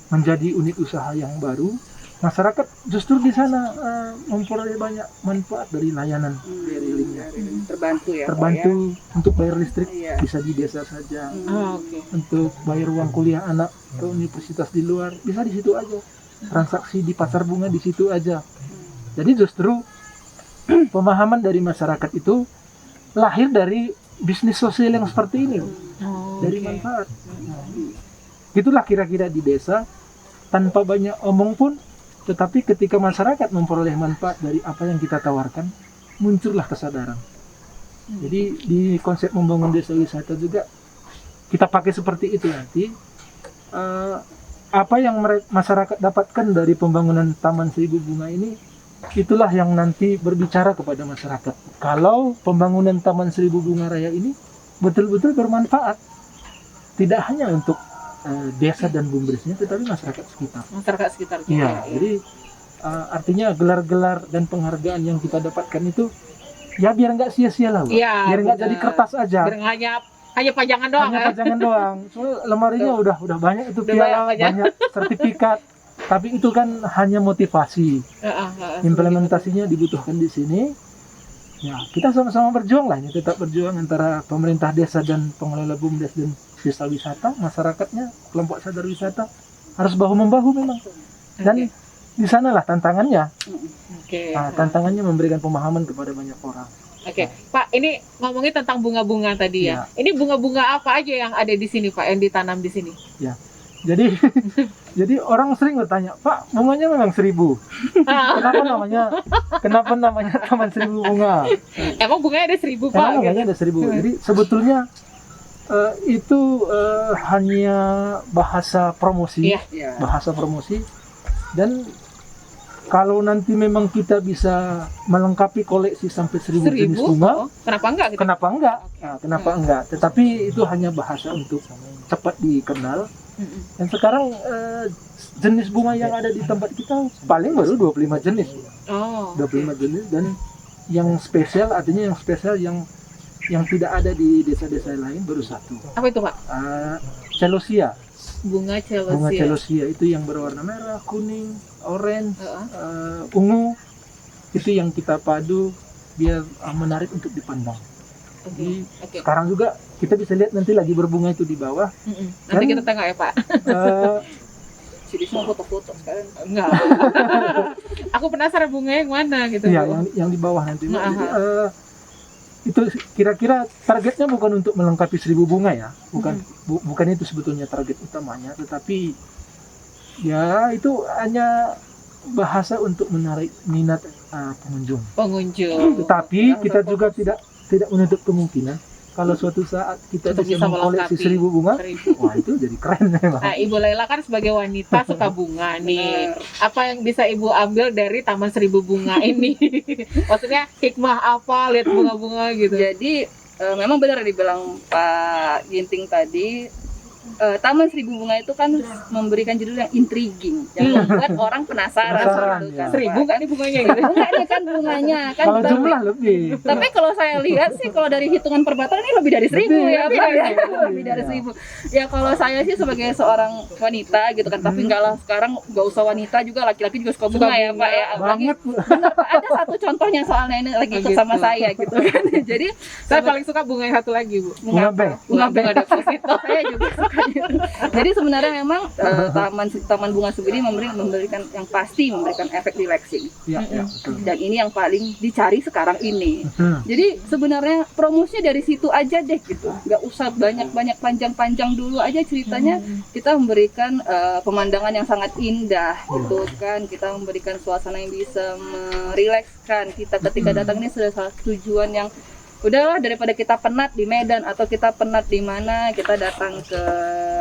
menjadi unit usaha yang baru. Masyarakat justru di sana memperoleh banyak manfaat dari layanan BRI Link-nya. Terbantu ya, Pak, Terbantu untuk bayar listrik Iya. bisa di desa saja. Oh, oke. Untuk bayar uang kuliah anak ke universitas di luar bisa di situ aja. Transaksi di pasar bunga di situ aja. Jadi justru pemahaman dari masyarakat itu lahir dari bisnis sosial yang seperti ini, Oh, dari oke. manfaat. Nah, itulah kira-kira di desa, tanpa banyak omong pun, tetapi ketika masyarakat memperoleh manfaat dari apa yang kita tawarkan, muncullah kesadaran. Jadi di konsep membangun desa wisata juga kita pakai seperti itu nanti. Apa yang masyarakat dapatkan dari pembangunan Taman Seribu Bunga ini, itulah yang nanti berbicara kepada masyarakat. Kalau pembangunan Taman Seribu Bunga Raya ini betul-betul bermanfaat, tidak hanya untuk desa dan BUMDesnya, tetapi masyarakat sekitar. Masyarakat sekitar juga. Iya, jadi artinya gelar-gelar dan penghargaan yang kita dapatkan itu ya biar nggak sia-sia lah, Bu. Iya, Biar nggak benar. jadi kertas aja. Biar hanya pajangan doang Hanya kan? pajangan doang. Soalnya lemarinya udah banyak itu, Udah piala, banyak. banyak sertifikat. Tapi itu kan hanya motivasi. Implementasinya dibutuhkan di sini. Ya, kita sama-sama berjuang lah, ini tetap berjuang antara pemerintah desa dan pengelola BUMDes dan desa wisata, masyarakatnya, kelompok sadar wisata harus bahu-membahu memang. Dan di sanalah tantangannya. Oke. Tantangannya memberikan pemahaman kepada banyak orang. Oke, Pak, ini ngomongin tentang bunga-bunga tadi ya. Iya. Ini bunga-bunga apa aja yang ada di sini, Pak, yang ditanam di sini? Jadi jadi orang sering bertanya, Pak, bunganya memang 1000. Kenapa namanya Taman Seribu Bunga? Emang bunganya ada 1000, Pak? Emang bunganya ada 1000. Jadi sebetulnya itu hanya bahasa promosi, Iya. bahasa promosi. Dan kalau nanti memang kita bisa melengkapi koleksi sampai 1000 jenis 1000? bunga, Oh, kenapa enggak gitu? kenapa enggak? Nah, kenapa enggak? Tetapi itu hanya bahasa untuk cepat dikenal. Mm-mm. Dan sekarang jenis bunga yang ada di tempat kita paling baru 25 jenis. Oh. 25 jenis, dan yang spesial, artinya yang spesial yang tidak ada di desa-desa lain baru satu. Apa itu, Pak? Celosia. Bunga celosia. Bunga celosia itu yang berwarna merah, kuning, orange, Heeh. ungu. Itu yang kita padu biar menarik untuk dipandang. Oke. Jadi Oke. sekarang juga kita bisa lihat nanti lagi berbunga itu di bawah. Mm-mm. Nanti Dan- kita tengok ya, Pak. Jadi semua foto-foto sekarang. Enggak. Aku penasaran bunga yang mana gitu. Iya, Bu. yang di bawah nanti. Nah, Jadi, itu kira-kira targetnya bukan untuk melengkapi 1000 bunga ya, bukan itu sebetulnya target utamanya, tetapi ya itu hanya bahasa untuk menarik minat pengunjung. Pengunjung. Tetapi kita juga tidak menutup kemungkinan kalau suatu saat kita Untuk bisa bisa mengkoleksi melengkapi 1000 bunga, 1000. wah itu jadi keren memang. Nah, Ibu Laila kan sebagai wanita suka bunga nih. Apa yang bisa Ibu ambil dari Taman 1000 Bunga ini? Maksudnya hikmah apa lihat bunga-bunga gitu? Jadi memang benar dibilang Pak Ginting tadi, Taman 1000 Bunga itu kan memberikan judul yang intriguing, yang membuat orang penasaran. Penasaran, gitu ya. kan, 1000 Pak. kan nih bunganya gitu. Enggak, ini kan bunganya kan. Kalau tapi- jumlah lebih. Tapi kalau saya lihat sih, kalau dari hitungan perbatasan ini lebih dari 1000 Lebih, ya, lebih Pak. dari Ya. 1000. Lebih dari Iya. 1000. Ya kalau saya sih sebagai seorang wanita gitu kan, tapi enggak lah, sekarang nggak usah wanita juga, laki-laki juga suka bunga ya, Pak ya. Apalagi Banget. benar, Pak, ada satu contohnya soalnya ini lagi ikut sama Gitu. saya gitu kan. Jadi Saya paling suka bunga yang satu lagi, Bu. Bunga B. Bunga deposito. saya juga suka gitu. Jadi sebenarnya memang taman bunga Subiri memberikan yang pasti memberikan efek relaxing. Ya, ya, betul. Dan ini yang paling dicari sekarang ini. Hmm. Jadi sebenarnya promosinya dari situ aja deh gitu. Nggak usah banyak-banyak panjang-panjang dulu aja ceritanya. Kita memberikan pemandangan yang sangat indah gitu kan. Kita memberikan suasana yang bisa merilekskan kita ketika datang. Ini sudah salah tujuan yang udahlah, daripada kita penat di Medan atau kita penat di mana, kita datang ke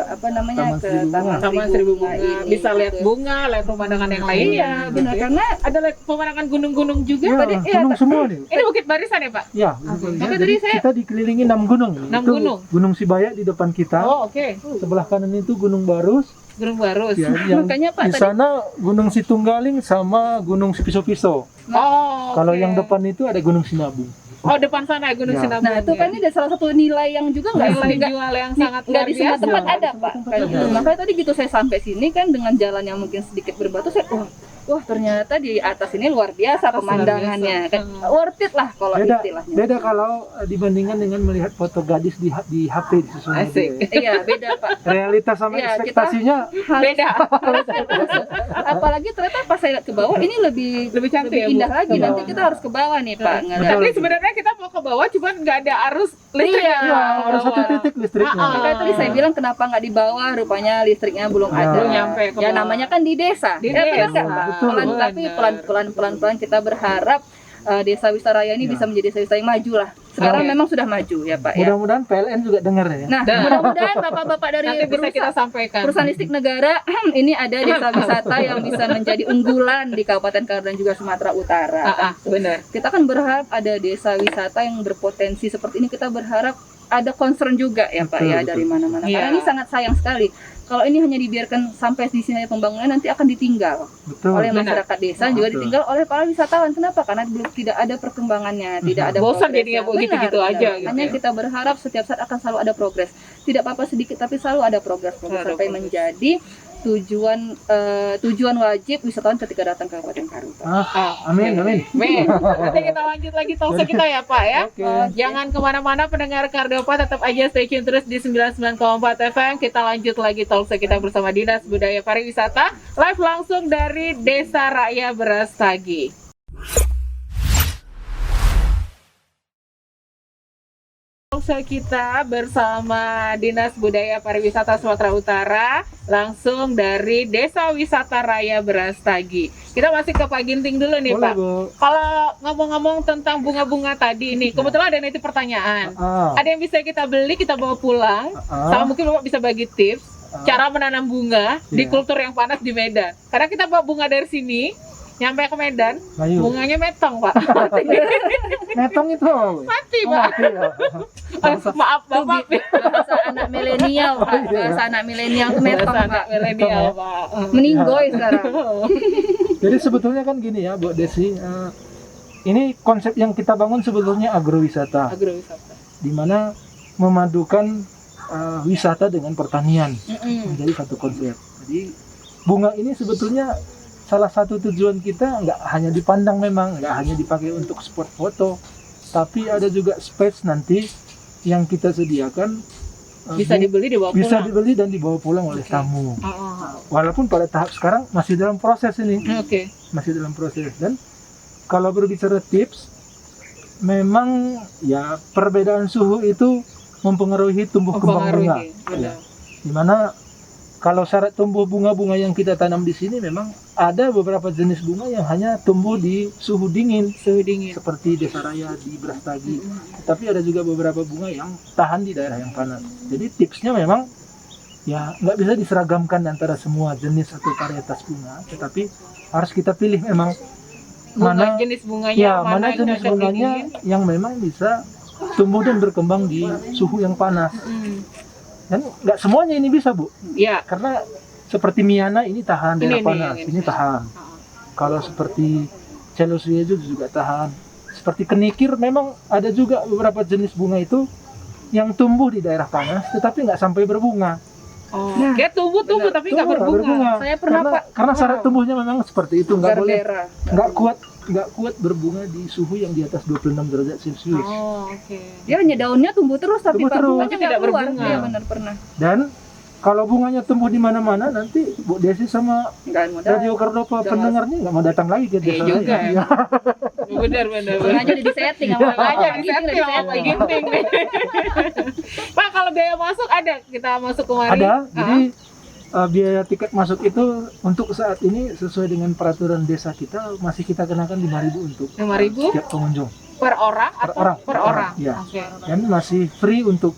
apa namanya, Taman ke 1000 Bunga. Taman 1000 Bunga. ini, Bisa lihat gitu. bunga, lihat pemandangan yang lainnya. Iya, benar, gitu ya. karena Ada lihat pemandangan gunung-gunung juga. Ya, Tadi gunung semua nih. ini Bukit Barisan ya, Pak? Ya, Oke, jadi tadi saya- kita dikelilingi 6 gunung. 6 Itu gunung. Gunung Sibaya di depan kita. Oh, oke. Sebelah kanan itu Gunung Barus. Gunung Barus. Ya, yang makanya Pak di tadi. sana Gunung Situnggaling sama Gunung Piso-Piso. Oh, Kalau oke. yang depan itu ada Gunung Sinabung. Oh, depan sana Gunung Ya. Sinabung. Nah, itu kan ini ada salah satu nilai yang juga nilai jual yang sangat nggak luar di semua biasa. tempat Iya, ada, di Pak. semua tempat Kayak ada. gitu. Makanya tadi gitu saya sampai sini kan dengan jalan yang mungkin sedikit berbatu, saya wah ternyata di atas ini luar biasa Atas pemandangannya. luar biasa. Kan worth it lah kalau Beda, istilahnya. beda kalau dibandingkan dengan melihat foto gadis di HP di sosial Asik. media. Iya, beda, Pak. Realitas sama Iya, ekspektasinya Beda. Apalagi ternyata pas saya lihat ke bawah ini Lebih cantik ya, Bu? indah lagi. Ke Nanti bawah. kita harus ke bawah nih, Pak. ngeliat. Tapi sebenarnya kita mau ke bawah, cuman nggak ada arus listrik. Iya. ya, ada satu titik listriknya. Makanya tadi saya bilang kenapa nggak di bawah, rupanya listriknya belum Ya. ada. Belum nyampe ke Ya bawah. namanya kan di desa. Di Ya, benar desa. nggak, Pak? Betul. Tapi Benar. pelan-pelan kita berharap Desa Wisata Raya ini Ya. bisa menjadi desa wisata yang maju lah. Sekarang Oke. memang sudah maju ya, Pak ya. Mudah-mudahan PLN juga dengar ya. Nah, Dan- mudah-mudahan bapak-bapak dari Nanti bisa kita sampaikan. perusahaan listrik negara ini ada desa wisata yang bisa menjadi unggulan di Kabupaten Kaur dan juga Sumatera Utara. Benar. Kita kan berharap ada desa wisata yang berpotensi seperti ini. Kita berharap ada concern juga ya, Pak Betul, ya, betul. dari mana-mana. Iya. Karena ini sangat sayang sekali. Kalau ini hanya dibiarkan sampai di sini pembangunan, nanti akan ditinggal Betul. oleh Benar. masyarakat desa, juga Betul. ditinggal oleh para wisatawan. Kenapa? Karena belum tidak ada perkembangannya, tidak ada Bosan progresnya. jadinya, Bu, gitu-gitu Benar, aja benar. gitu Hanya ya. kita berharap setiap saat akan selalu ada progres. Tidak apa-apa sedikit, tapi selalu ada progres Ada sampai progres. menjadi tujuan wajib wisatawan ketika datang ke Kabupaten Karu. Pak. Amin, amin. Nanti kita lanjut lagi talkshow kita ya, Pak ya. Oke. Jangan kemana-mana pendengar Kardopa, tetap aja stay tune terus di 99,4 FM. Kita lanjut lagi talkshow kita bersama Dinas Budaya Pariwisata, live langsung dari Desa Raya Brastagi. Talkshow kita bersama Dinas Budaya Pariwisata Sumatera Utara, langsung dari Desa Wisata Raya Brastagi. Kita masih ke Pak Ginting dulu nih, Boleh, Pak. Bu. Kalau ngomong-ngomong tentang bunga-bunga tadi nih, kebetulan ada nanti pertanyaan. Ada yang bisa kita beli, kita bawa pulang, sama mungkin Bapak bisa bagi tips cara menanam bunga di Iya. kultur yang panas di Medan. Karena kita bawa bunga dari sini, nyampe ke Medan, Layu. bunganya metong, Pak. Metong itu. Mati, Oh, Pak. mati ya. Maaf, Bapak. Bahasa anak milenial, Pak. Bahasa anak milenial itu metong, Bahasa anak Pak. milenial, Pak. Meninggoy sekarang. Jadi sebetulnya kan gini ya, Bu Desi. Ini konsep yang kita bangun sebetulnya agrowisata, Agrowisata. di mana memadukan wisata dengan pertanian Mm-mm. menjadi satu konsep. Jadi bunga ini sebetulnya salah satu tujuan kita nggak hanya dipandang, memang nggak hanya dipakai untuk spot foto, tapi ada juga space nanti yang kita sediakan Bisa dibeli, dibawa pulang. bisa dibeli dan dibawa pulang oleh Oke. tamu. Oh, Walaupun pada tahap sekarang masih dalam proses ini, Oke. masih dalam proses. Dan kalau berbicara tips, memang ya perbedaan suhu itu mempengaruhi tumbuh kembang bunga. Mempengaruhi, benar. Dimana kalau syarat tumbuh bunga-bunga yang kita tanam di sini memang ada beberapa jenis bunga yang hanya tumbuh di suhu dingin seperti Desa Raya di Brastagi. Tapi ada juga beberapa bunga yang tahan di daerah yang panas. Jadi tipsnya memang ya nggak bisa diseragamkan antara semua jenis atau varietas bunga, tetapi harus kita pilih memang mana jenis bunganya, ya mana mana yang jenis cocok bunganya dingin. yang memang bisa tumbuh dan berkembang di suhu yang panas. Dan nggak semuanya ini bisa, Bu, Ya. karena seperti Miana ini tahan daerah Ini panas, yang ini tahan. Kalau seperti Celosia juga tahan. Seperti kenikir memang ada juga beberapa jenis bunga itu yang tumbuh di daerah panas tetapi nggak sampai berbunga. Oh, Nah, kayak tumbuh benar. tapi nggak Tumbuh, nggak berbunga. Saya pernah, karena, Pak. karena syarat tumbuhnya memang seperti itu, nggak boleh, Gardera. nggak kuat berbunga di suhu yang di atas 26 derajat Celcius. Oh, oke. Dia hanya daunnya tumbuh terus tapi Tumbuh Pak terus. bunganya Tapi tidak nggak keluar. berbunga. Iya benar pernah. Dan kalau bunganya tumbuh di mana-mana, nanti Bu Desi sama Nggak modal. Radio Kardopa Jangan. pendengarnya nggak mau datang lagi ke Iya desa juga. saya. Iya. Benar. Sengaja udah disetting sama Pak. Aja di Ginting udah setting sama Pak disetting. Ginting nih. Pak, kalau biaya masuk ada, kita masuk kemari. Ada, jadi biaya tiket masuk itu untuk saat ini sesuai dengan peraturan desa kita masih kita kenakan 5.000 untuk 5.000 setiap pengunjung per orang Per atau orang. per orang? Iya. Oke. dan masih free untuk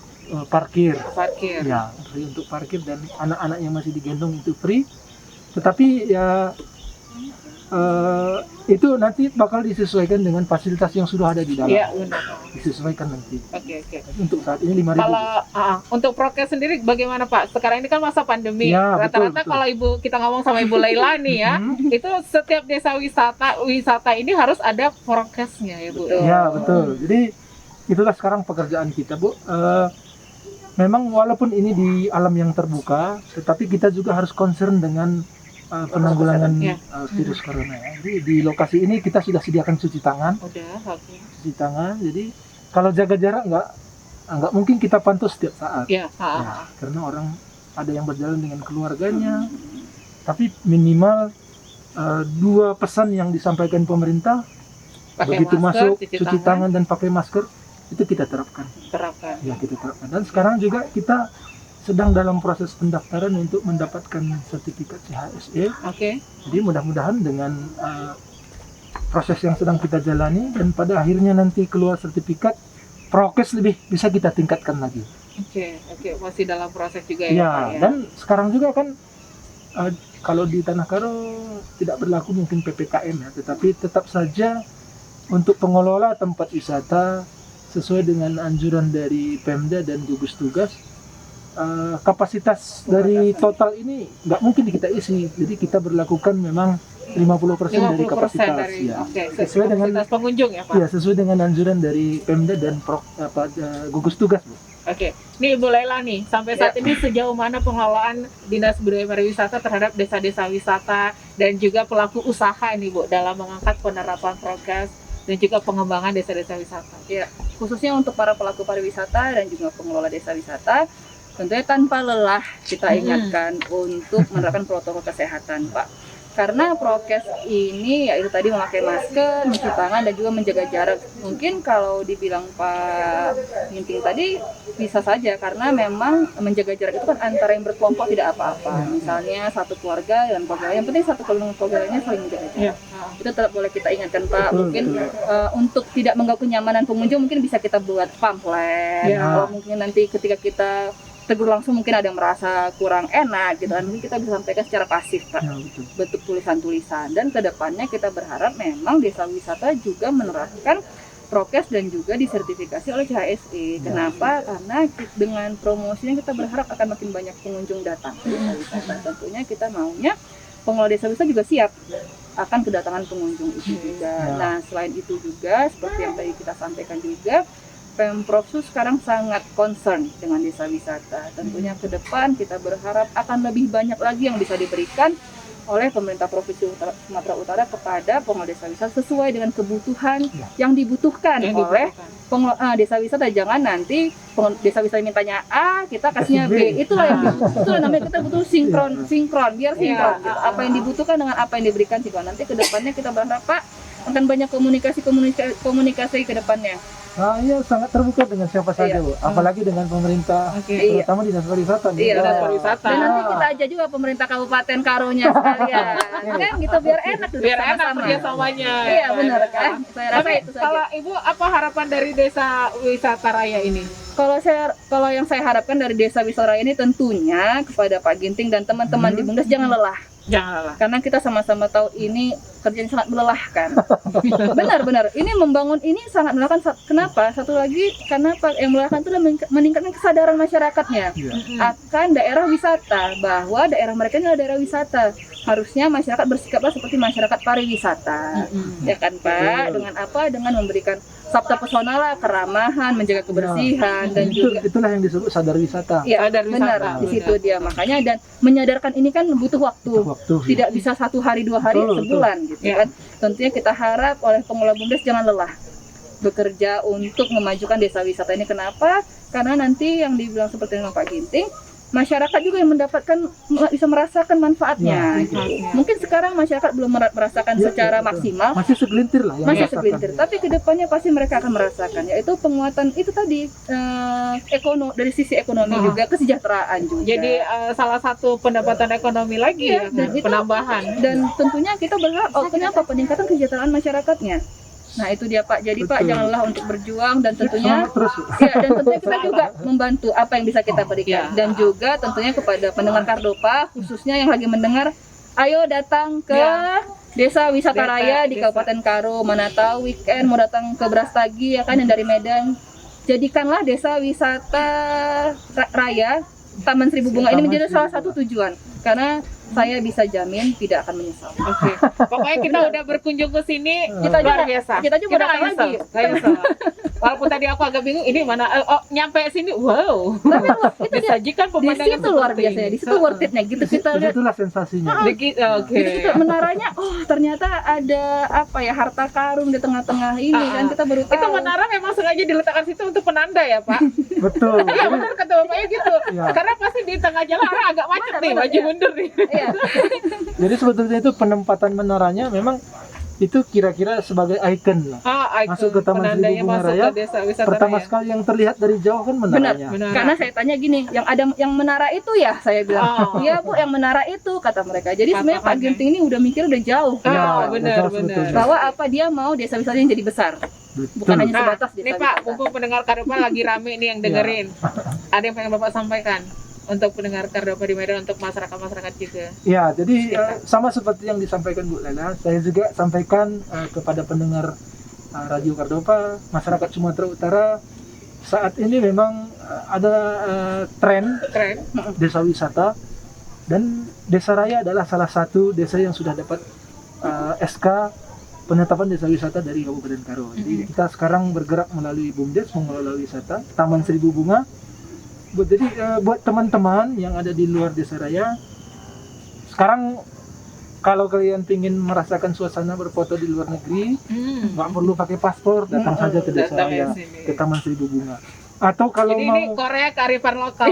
parkir. Parkir. Ya, free untuk parkir dan anak-anak yang masih digendong itu free. Tetapi ya itu nanti bakal disesuaikan dengan fasilitas yang sudah ada di dalam. Iya, benar. Disesuaikan nanti. Oke. Untuk saat ini 5.000. Kalau untuk prokes sendiri bagaimana Pak? Sekarang ini kan masa pandemi. Ya, Rata-rata betul. kalau kita ngomong sama Ibu Laila nih ya, itu setiap desa wisata ini harus ada prokesnya ya Bu. Betul. Ya, betul. Jadi itulah sekarang pekerjaan kita, Bu. Memang walaupun ini di alam yang terbuka, tetapi kita juga harus concern dengan penanggulangan Ya. virus corona ya. Jadi di lokasi ini kita sudah sediakan cuci tangan. Udah, oke. Cuci tangan. Jadi kalau jaga jarak nggak mungkin kita pantau setiap saat. Ya, Ya, karena orang ada yang berjalan dengan keluarganya. Tapi minimal 2 pesan yang disampaikan pemerintah Pakai begitu masker, masuk cuci tangan dan pakai masker itu kita terapkan. Ya, kita terapkan. Dan sekarang juga kita sedang dalam proses pendaftaran untuk mendapatkan sertifikat CHSE. Oke. Jadi mudah-mudahan dengan proses yang sedang kita jalani dan pada akhirnya nanti keluar sertifikat, prokes lebih bisa kita tingkatkan lagi. Oke, masih dalam proses juga ya, Ya, Pak ya. dan sekarang juga kan kalau di Tanah Karo tidak berlaku mungkin PPKM ya, tetapi tetap saja untuk pengelola tempat wisata sesuai dengan anjuran dari Pemda dan gugus tugas, kapasitas dari total ini nggak mungkin kita isi, jadi kita berlakukan memang 50% dari 50% kapasitas dari ya. sesuai dengan kapasitas pengunjung ya Pak. Ya, sesuai dengan anjuran dari Pemda dan gugus tugas, Bu. Oke, nih Ibu Laila nih, sampai saat ini sejauh mana pengelolaan Dinas Budaya Pariwisata terhadap desa-desa wisata dan juga pelaku usaha nih Bu dalam mengangkat penerapan prokes dan juga pengembangan desa-desa wisata? Ya, khususnya untuk para pelaku pariwisata dan juga pengelola desa wisata, tentunya tanpa lelah kita ingatkan untuk menerapkan protokol kesehatan, Pak. Karena prokes ini yaitu tadi memakai masker, mencuci tangan dan juga menjaga jarak. Mungkin kalau dibilang Pak Ginting tadi bisa saja karena memang menjaga jarak itu kan antara yang berkelompok tidak apa-apa. Misalnya satu keluarga dan keluarga lain, yang penting satu keluarganya saling menjaga jarak. Itu tetap boleh kita ingatkan Pak. Mungkin untuk tidak mengganggu kenyamanan pengunjung mungkin bisa kita buat pamflet. Kalau mungkin nanti ketika kita tegur langsung mungkin ada yang merasa kurang enak gitu kan, mungkin kita bisa sampaikan secara pasif Pak, Ya, betul. bentuk tulisan-tulisan. Dan kedepannya kita berharap memang desa wisata juga menerapkan prokes dan juga disertifikasi oleh CHSE. Kenapa? Karena dengan promosinya kita berharap akan makin banyak pengunjung datang ke desa wisata. Tentunya kita maunya pengelola desa wisata juga siap akan kedatangan pengunjung itu juga. Nah, selain itu juga seperti yang tadi kita sampaikan juga, Pemprov sekarang sangat concern dengan desa wisata. Tentunya ke depan kita berharap akan lebih banyak lagi yang bisa diberikan oleh pemerintah Provinsi Sumatera Utara kepada pengelola desa wisata sesuai dengan kebutuhan yang dibutuhkan oleh pengelola desa wisata. Jangan nanti desa wisata mintanya A, kita kasihnya B. Itulah namanya kita butuh sinkron, biar sinkron. Gitu. Apa yang dibutuhkan dengan apa yang diberikan sinkron. Nanti ke depannya kita berharap Pak akan banyak komunikasi ke depannya Saya sangat terbuka dengan siapa saja, Iya. Bu. Apalagi dengan pemerintah, Oke. Iya. terutama dinas pariwisata. nih. Iya, Dinas Wah. pariwisata. Dan nanti kita aja juga pemerintah Kabupaten Karonya sekalian. Kan gitu biar enak duduk Biar enak sama-sama. kerjasamanya. Iya benar kan. Saya rasa Tapi itu saja. kalau Ibu apa harapan dari Desa Wisata Raya ini? Kalau yang saya harapkan dari Desa Wisata Raya ini tentunya kepada Pak Ginting dan teman-teman di Bumdes jangan lelah. Janganlah. Karena kita sama-sama tahu ini kerjaan sangat melelahkan. Benar-benar. Ini membangun ini sangat melelahkan. Kenapa? Satu lagi karena yang melelahkan itu adalah meningkatkan kesadaran masyarakatnya Iya. akan daerah wisata, bahwa daerah mereka ini adalah daerah wisata. Harusnya masyarakat bersikaplah seperti masyarakat pariwisata. Ya kan Pak? Dengan apa? Dengan memberikan sabta pesona lah, keramahan, menjaga kebersihan dan juga Itulah yang disebut sadar wisata. ya Sadar benar wisata, di situ benar. dia makanya, dan menyadarkan ini kan butuh waktu. Waktu. Tidak bisa 1 hari 2 hari, Betul, sebulan gitu Ya. kan. Tentunya kita harap oleh pengelola Bumdes jangan lelah bekerja untuk memajukan desa wisata ini. Kenapa? Karena nanti yang dibilang seperti yang Pak Ginting, masyarakat juga yang mendapatkan, bisa merasakan manfaatnya. Ya, gitu. manfaatnya. Mungkin sekarang masyarakat belum merasakan Ya, secara betul. maksimal, Masih segelintir lah yang masih merasakan. segelintir, tapi kedepannya pasti mereka akan merasakan, yaitu penguatan itu tadi, dari sisi ekonomi Ah. juga, kesejahteraan juga. Jadi salah satu pendapatan ekonomi lagi Iya, ya, dan itu- penambahan. Dan tentunya kita berharap, kenapa peningkatan kesejahteraan masyarakatnya. Nah itu dia Pak, jadi Pak Betul. jangan lelah untuk berjuang, dan tentunya Semangat terus. ya, dan tentunya kita juga membantu apa yang bisa kita berikan. Iya. Dan juga tentunya kepada pendengar Kardopa, khususnya yang lagi mendengar, ayo datang ke Iya. Desa Wisata Desa- Raya di desa. Kabupaten Karo. Mana tahu weekend mau datang ke Brastagi ya kan, yang dari Medan. Jadikanlah Desa Wisata Raya Taman Seribu Bunga ini Taman menjadi Seribu salah satu tujuan, karena saya bisa jamin tidak akan menyesal. Oke. Pokoknya kita udah berkunjung ke sini Kita luar juga- biasa. kita juga nggak datang nyesel, lagi. nggak nyesel. Walaupun tadi aku agak bingung ini mana nyampe sini wow. Tapi itu dia, Disajikan di pemandangan situ luar seperti biasa ya, ini. di situ worth it-nya gitu kita lihat. Itulah sensasinya. Oke. Jadi kita menaranya, oh ternyata ada apa ya, harta karun di tengah-tengah ini kan, kita baru tahu. Itu menara memang sengaja diletakkan situ untuk penanda ya Pak? Betul. Iya benar kata bapaknya gitu. Iya. Karena pasti di tengah jalan orang agak macet nih, Benar, maju iya. mundur nih. Iya. Jadi sebetulnya itu penempatan menaranya memang itu kira-kira sebagai ikon lah. Masuk ke Taman penandanya Seribu Bunga masuk Raya, ke desa wisata Pertama raya. sekali yang terlihat dari jauh kan Benar, menaranya. Benar. karena saya tanya gini, yang menara itu ya, saya bilang, Oh. iya Bu, yang menara itu, kata mereka. Jadi sebenarnya Pak Patokannya. Ginting ini udah mikir udah jauh, Ah, Ya, benar jauh benar. sebetulnya. bahwa apa dia mau desa wisata yang jadi besar, Betul. bukan hanya Nah, sebatas desa nih Pak, wisata. mumpung pendengar Kardopa lagi rame nih yang dengerin. Ada yang pengen Bapak sampaikan untuk pendengar Kardopa di Medan, untuk masyarakat-masyarakat juga. Ya, jadi sama seperti yang disampaikan Bu Lela, saya juga sampaikan kepada pendengar Radio Kardopa, masyarakat Sumatera Utara, saat ini memang ada tren Keren. desa wisata, dan Desa Raya adalah salah satu desa yang sudah dapat SK penetapan desa wisata dari Kabupaten Karo. Jadi kita sekarang bergerak melalui Bumdes mengelola wisata Taman Seribu Bunga. Jadi buat teman-teman yang ada di luar Desa Raya, sekarang kalau kalian ingin merasakan suasana berfoto di luar negeri, nggak perlu pakai paspor, datang saja ke Desa Datang Raya, ke sini. ke Taman Seribu Bunga. Atau kalau Jadi mau ini Korea kearifan lokal.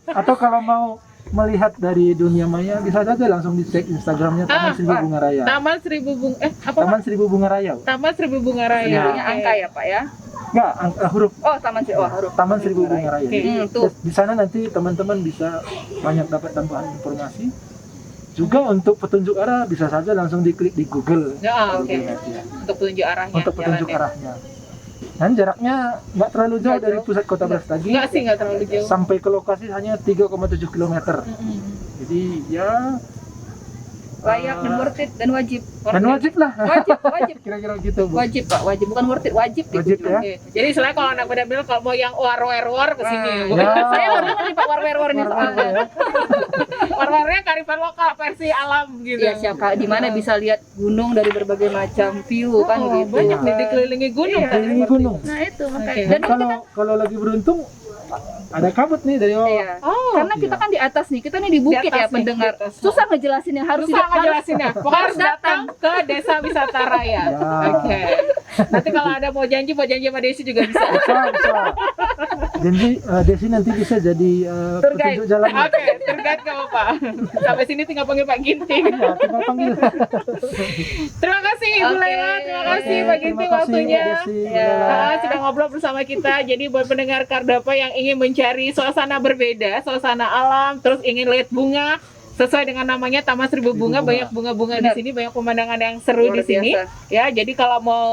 atau kalau mau melihat dari dunia maya, bisa saja langsung dicek Instagramnya Taman Seribu Bunga Raya. Taman Seribu Bunga apa? Taman Seribu Bunga Raya. Taman Seribu Bunga Raya. Ya. Punya angka ya Pak ya. Enggak, huruf Oh huruf. Taman Seribu Bunga Raya. Oke. Jadi, Tuh. di sana nanti teman-teman bisa banyak dapat tambahan informasi. Juga untuk petunjuk arah bisa saja langsung diklik di Google. Ya, oke. Google Maps ya. Untuk petunjuk arahnya. Untuk petunjuk jalannya. arahnya. Dan jaraknya nggak terlalu jauh Nggak dari jauh. pusat kota Brastagi. Enggak sih, enggak terlalu jauh. Sampai ke lokasi hanya 3,7 km. Jadi ya Layak dan worth it dan wajib. dan wajib lah. Wajib. Kira-kira gitu, Bu. Wajib Pak, wajib, bukan worth it, wajib Wajib dikunjungi. ya. Oke. Jadi selain kalau anak muda bilang kalau mau yang war ke sini. Ya. Saya baru dengar nih Pak war nih soalnya. Ya. War-warnya kearifan lokal versi alam gitu. Iya siapa di mana bisa lihat gunung dari berbagai macam view kan Oh, gitu. banyak Iya. nih dikelilingi gunung. Iya. kan, Keliling seperti gunung. itu. Nah itu makanya. Oke. Dan Kalau lagi beruntung ada kabut nih dari bawah. iya. Oh, Karena kita iya. kan di atas nih, kita nih di bukit Di atas ya nih, pendengar. di atas. Susah ngejelasinnya, harus susah ngejelasinnya. Pokoknya harus harus datang ke Desa Wisata Raya. Ya. Oke. Nanti kalau ada mau janji sama Desi juga bisa. Bisa. Jadi Desi nanti bisa jadi Tour guide. petunjuk jalan. Oke, tour guide nggak apa-apa. Sampai sini tinggal panggil Pak Ginting. Ya, tinggal panggil. Terima kasih Ibu Oke. Lela, terima kasih Pak Terima Ginting kasih, waktunya. Mbak Desi, Ya. Bu Lela. Sudah ngobrol bersama kita. Jadi buat pendengar Kardapa yang ingin mencari suasana berbeda, suasana alam, terus ingin lihat bunga sesuai dengan namanya Taman Seribu Bunga, Bunga. banyak bunga-bunga di Benar. sini, banyak pemandangan yang seru Luar di sini. biasa. Ya, jadi kalau mau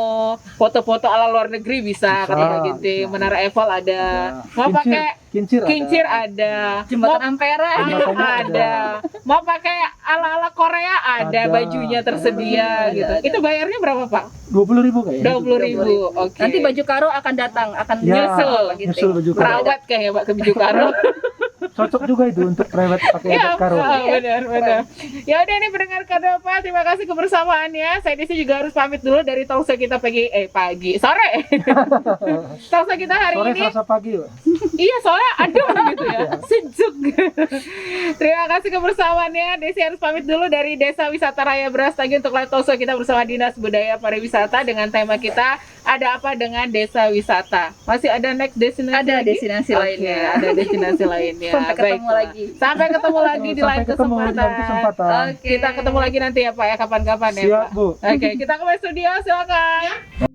foto-foto ala luar negeri bisa, Bisa, kata Pak Ginting. bisa. Menara Eiffel ada. Mau pakai Kincir ada. Jembatan Mau Ampera. Jembatannya ada. Mau pakai ala-ala Korea ada, Ada. bajunya tersedia Ada, gitu. ada. Itu bayarnya berapa, Pak? 20.000 kayaknya. 20.000. Oke. Nanti baju karo akan datang, akan Ya, nyusul gitu. nyusul baju karo. Perawat kayaknya Pak ke baju karo. Cocok juga itu untuk private pakai Iya, karo. benar. Ya udah ini pendengar Kardapa, terima kasih kebersamaannya. Saya Desi juga harus pamit dulu dari talkshow kita pagi, sore. Talkshow kita hari Sore ini. Selasa pagi, Pak. Iya, soalnya adem gitu ya, sejuk. Terima kasih kebersamaannya. Desi harus pamit dulu dari Desa Wisata Raya Brastagi untuk live talkshow kita bersama Dinas Budaya Pariwisata dengan tema kita ada apa dengan desa wisata. Masih ada next destinasi? Ada lagi? destinasi Oke, lainnya. ada destinasi lainnya. Sampai ketemu Baiklah. lagi. Sampai ketemu lagi di lain Sampai ketemu di kesempatan. lain kesempatan. Oke. Kita ketemu lagi nanti ya Pak ya, kapan-kapan ya Siap, Pak. Bu. Oke, kita kembali studio, silakan.